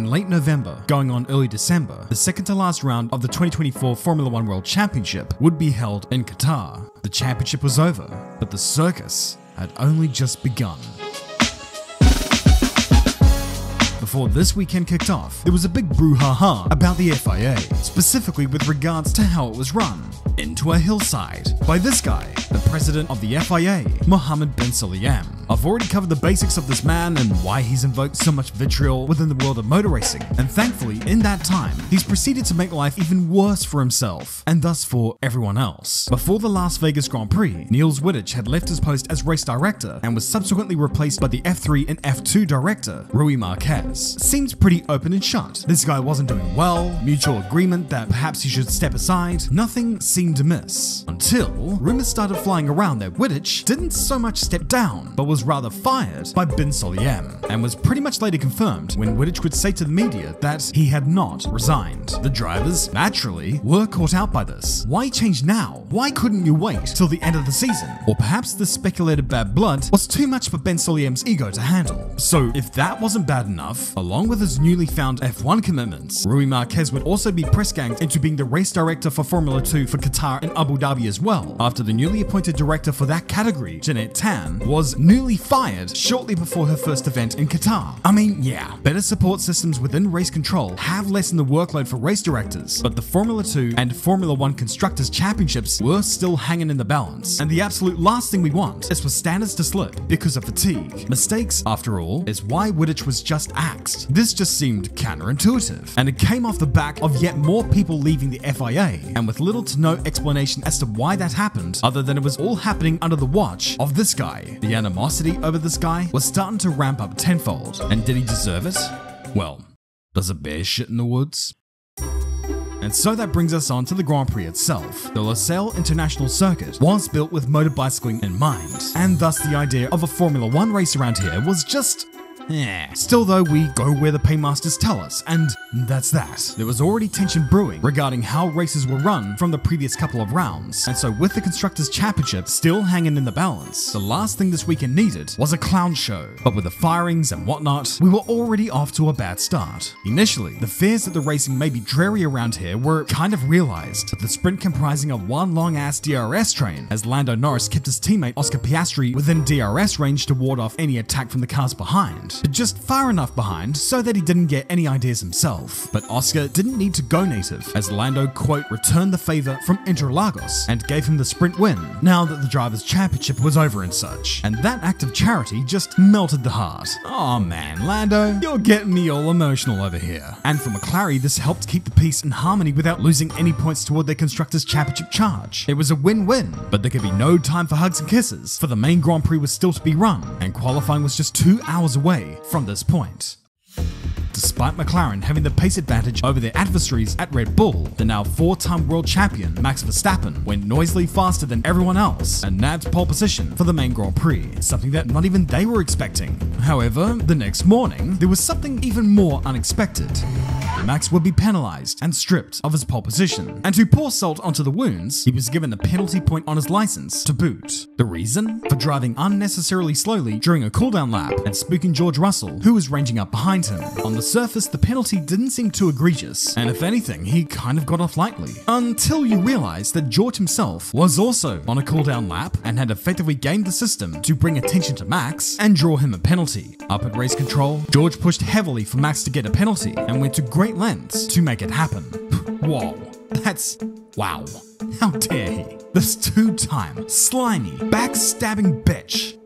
in late November, going on early December, the second to last round of the 2024 Formula One World Championship would be held in Qatar. The championship was over, but the circus had only just begun. Before this weekend kicked off, there was a big brouhaha about the FIA, specifically with regards to how it was run, into a hillside, by this guy, the president of the FIA, Mohammed bin Sulayem. I've already covered the basics of this man and why he's invoked so much vitriol within the world of motor racing, and thankfully, in that time, he's proceeded to make life even worse for himself, and thus for everyone else. Before the Las Vegas Grand Prix, Niels Wittich had left his post as race director and was subsequently replaced by the F3 and F2 director, Rui Marquez. Seemed pretty open and shut. This guy wasn't doing well, mutual agreement that perhaps he should step aside, nothing seemed amiss. Until rumors started flying around that Wittich didn't so much step down, but was rather fired by bin Sulayem, and was pretty much later confirmed when Wittich would say to the media that he had not resigned. The drivers, naturally, were caught out by this. Why change now? Why couldn't you wait till the end of the season? Or perhaps the speculated bad blood was too much for bin Sulayem's ego to handle. So if that wasn't bad enough, along with his newly found F1 commitments, Rui Marquez would also be press ganged into being the race director for Formula 2 for Qatar and Abu Dhabi as well, after the newly appointed director for that category, Jeanette Tan, was newly fired shortly before her first event in Qatar. I mean, yeah, better support systems within race control have lessened the workload for race directors, but the Formula 2 and Formula 1 Constructors Championships were still hanging in the balance, and the absolute last thing we want is for standards to slip because of fatigue. Mistakes, after all, is why Wittich was just axed. This just seemed counterintuitive, and it came off the back of yet more people leaving the FIA, and with little to no explanation as to why that happened, other than it was all happening under the watch of this guy. The animosity over this guy was starting to ramp up tenfold, and did he deserve it? Well, does a bear shit in the woods? And so that brings us on to the Grand Prix itself. The Losail International Circuit was built with motorbicycling in mind, and thus the idea of a Formula 1 race around here was just Still though, we go where the paymasters tell us, and that's that. There was already tension brewing regarding how races were run from the previous couple of rounds, and so with the Constructors' Championship still hanging in the balance, the last thing this weekend needed was a clown show. But with the firings and whatnot, we were already off to a bad start. Initially, the fears that the racing may be dreary around here were kind of realized, with the sprint comprising of one long-ass DRS train, as Lando Norris kept his teammate Oscar Piastri within DRS range to ward off any attack from the cars behind, but just far enough behind so that he didn't get any ideas himself. But Oscar didn't need to go native, as Lando, quote, returned the favor from Interlagos and gave him the sprint win, now that the Drivers' Championship was over and such. And that act of charity just melted the heart. Oh man, Lando, you're getting me all emotional over here. And for McLaren, this helped keep the peace and harmony without losing any points toward their Constructors' Championship charge. It was a win-win, but there could be no time for hugs and kisses, for the main Grand Prix was still to be run, and qualifying was just 2 hours away from this point. Despite McLaren having the pace advantage over their adversaries at Red Bull, the now 4-time world champion Max Verstappen went noisily faster than everyone else and nabbed pole position for the main Grand Prix, something that not even they were expecting. However, the next morning, there was something even more unexpected. Max would be penalized and stripped of his pole position, and to pour salt onto the wounds, he was given a penalty point on his license to boot. The reason? For driving unnecessarily slowly during a cooldown lap and spooking George Russell, who was ranging up behind him. On the surface, the penalty didn't seem too egregious, and if anything, he kind of got off lightly. Until you realize that George himself was also on a cooldown lap and had effectively gamed the system to bring attention to Max and draw him a penalty. Up at race control, George pushed heavily for Max to get a penalty and went to great lengths to make it happen. Whoa, that's wow. How dare he? This two-time, slimy, backstabbing bitch.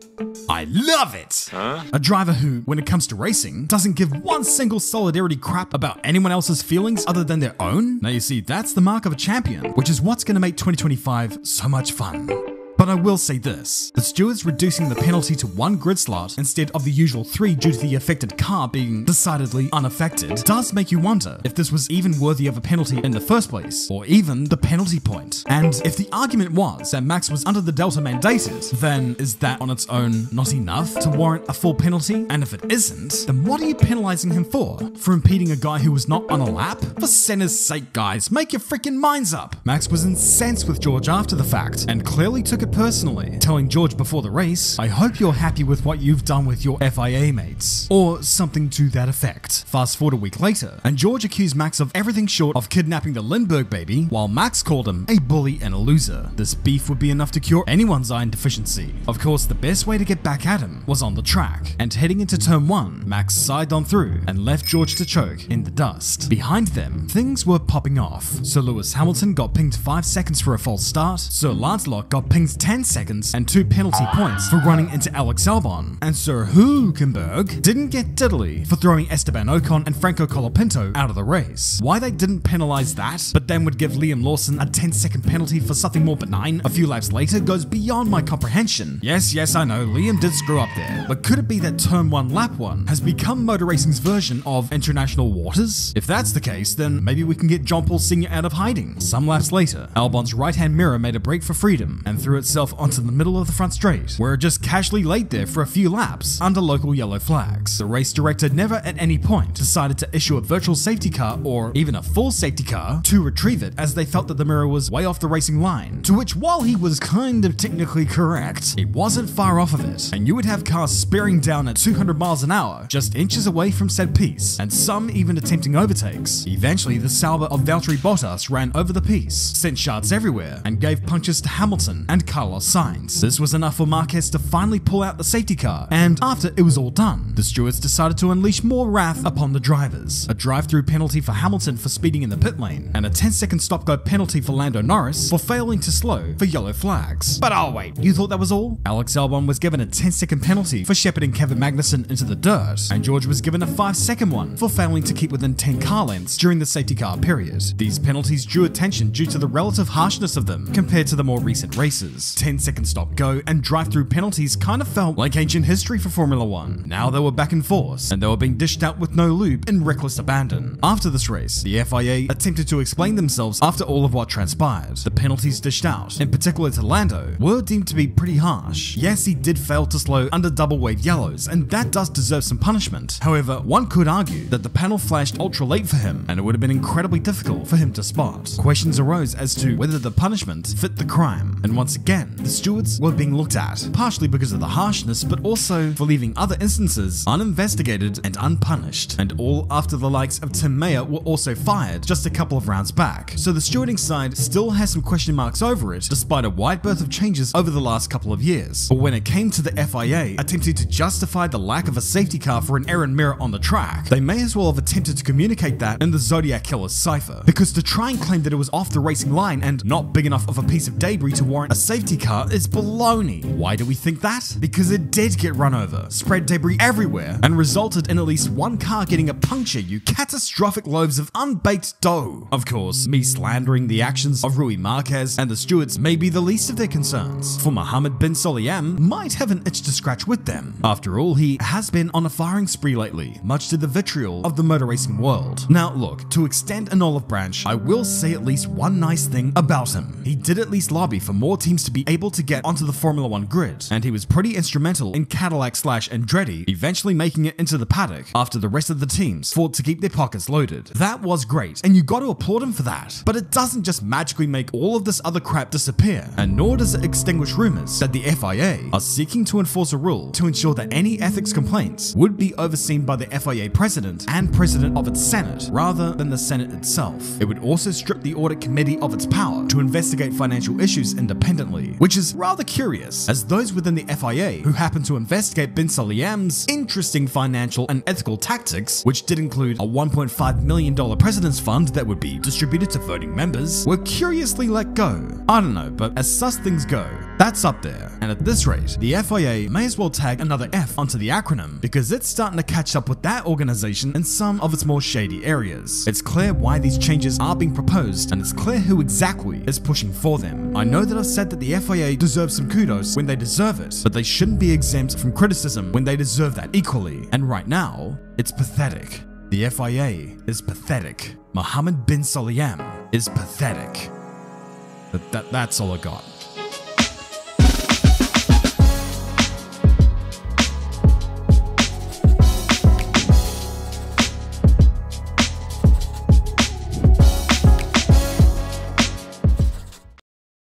I love it! Huh? A driver who, when it comes to racing, doesn't give one single solidarity crap about anyone else's feelings other than their own? Now you see, that's the mark of a champion, which is what's gonna make 2025 so much fun. But I will say this, the stewards reducing the penalty to 1 grid slot instead of the usual 3 due to the affected car being decidedly unaffected does make you wonder if this was even worthy of a penalty in the first place, or even the penalty point. And if the argument was that Max was under the Delta mandated, then is that on its own not enough to warrant a full penalty? And if it isn't, then what are you penalizing him for? For impeding a guy who was not on a lap? For center's sake, guys, make your freaking minds up! Max was incensed with George after the fact, and clearly took it it personally, telling George before the race, "I hope you're happy with what you've done with your FIA mates," or something to that effect. Fast forward a week later, and George accused Max of everything short of kidnapping the Lindbergh baby, while Max called him a bully and a loser. This beef would be enough to cure anyone's iron deficiency. Of course, the best way to get back at him was on the track, and heading into turn 1, Max sided on through and left George to choke in the dust. Behind them, things were popping off. Sir Lewis Hamilton got pinged 5 seconds for a false start, Sir Lancelot got pinged 10 seconds and 2 penalty points for running into Alex Albon, and Sir Hülkenberg didn't get diddly for throwing Esteban Ocon and Franco Colapinto out of the race. Why they didn't penalize that, but then would give Liam Lawson a 10-second penalty for something more benign a few laps later goes beyond my comprehension. Yes, I know, Liam did screw up there, but could it be that turn 1 lap 1 has become motor racing's version of international waters? If that's the case, then maybe we can get John Paul Sr. out of hiding. Some laps later, Albon's right-hand mirror made a break for freedom and threw itself onto the middle of the front straight, where it just casually laid there for a few laps under local yellow flags. The race director never at any point decided to issue a virtual safety car or even a full safety car to retrieve it, as they felt that the mirror was way off the racing line, to which, while he was kind of technically correct, it wasn't far off of it, and you would have cars spearing down at 200 miles an hour just inches away from said piece, and some even attempting overtakes. Eventually, the Sauber of Valtteri Bottas ran over the piece, sent shards everywhere, and gave punches to Hamilton and Carlos Sainz. This was enough for Marquez to finally pull out the safety car, and after it was all done, the stewards decided to unleash more wrath upon the drivers. A drive-through penalty for Hamilton for speeding in the pit lane, and a 10-second stop-go penalty for Lando Norris for failing to slow for yellow flags. But oh wait, you thought that was all? Alex Albon was given a 10-second penalty for shepherding Kevin Magnussen into the dirt, and George was given a 5-second one for failing to keep within 10 car lengths during the safety car period. These penalties drew attention due to the relative harshness of them compared to the more recent races. 10-second stop-go and drive-through penalties kind of felt like ancient history for Formula 1. Now they were back in force, and they were being dished out with no lube in reckless abandon. After this race, the FIA attempted to explain themselves after all of what transpired. The penalties dished out, in particular to Lando, were deemed to be pretty harsh. Yes, he did fail to slow under double wave yellows, and that does deserve some punishment. However, one could argue that the panel flashed ultra late for him, and it would have been incredibly difficult for him to spot. Questions arose as to whether the punishment fit the crime, and once again, the stewards were being looked at, partially because of the harshness, but also for leaving other instances uninvestigated and unpunished, and all after the likes of Tim Mayer were also fired just a couple of rounds back. So the stewarding side still has some question marks over it, despite a wide berth of changes over the last couple of years. But when it came to the FIA attempting to justify the lack of a safety car for an errant mirror on the track, they may as well have attempted to communicate that in the Zodiac Killer's cipher, because to try and claim that it was off the racing line and not big enough of a piece of debris to warrant a safety car is baloney. Why do we think that? Because it did get run over, spread debris everywhere, and resulted in at least one car getting a puncture, you catastrophic loaves of unbaked dough. Of course, me slandering the actions of Rui Marquez and the stewards may be the least of their concerns, for Mohammed bin Sulayem might have an itch to scratch with them. After all, he has been on a firing spree lately, much to the vitriol of the motor racing world. Now look, to extend an olive branch, I will say at least one nice thing about him. He did at least lobby for more teams to be able to get onto the Formula 1 grid, and he was pretty instrumental in Cadillac/Andretti eventually making it into the paddock after the rest of the teams fought to keep their pockets loaded. That was great, and you got to applaud him for that. But it doesn't just magically make all of this other crap disappear, and nor does it extinguish rumors that the FIA are seeking to enforce a rule to ensure that any ethics complaints would be overseen by the FIA president and president of its Senate, rather than the Senate itself. It would also strip the audit committee of its power to investigate financial issues independently, which is rather curious, as those within the FIA who happen to investigate bin Sulayem's interesting financial and ethical tactics, which did include a $1.5 million president's fund that would be distributed to voting members, were curiously let go. I don't know, but as sus things go, that's up there. And at this rate, the FIA may as well tag another F onto the acronym, because it's starting to catch up with that organization in some of its more shady areas. It's clear why these changes are being proposed, and it's clear who exactly is pushing for them. I know that I've said that the FIA deserves some kudos when they deserve it, but they shouldn't be exempt from criticism when they deserve that equally. And right now, it's pathetic. The FIA is pathetic. Mohammed bin Sulayem is pathetic. That's all I got.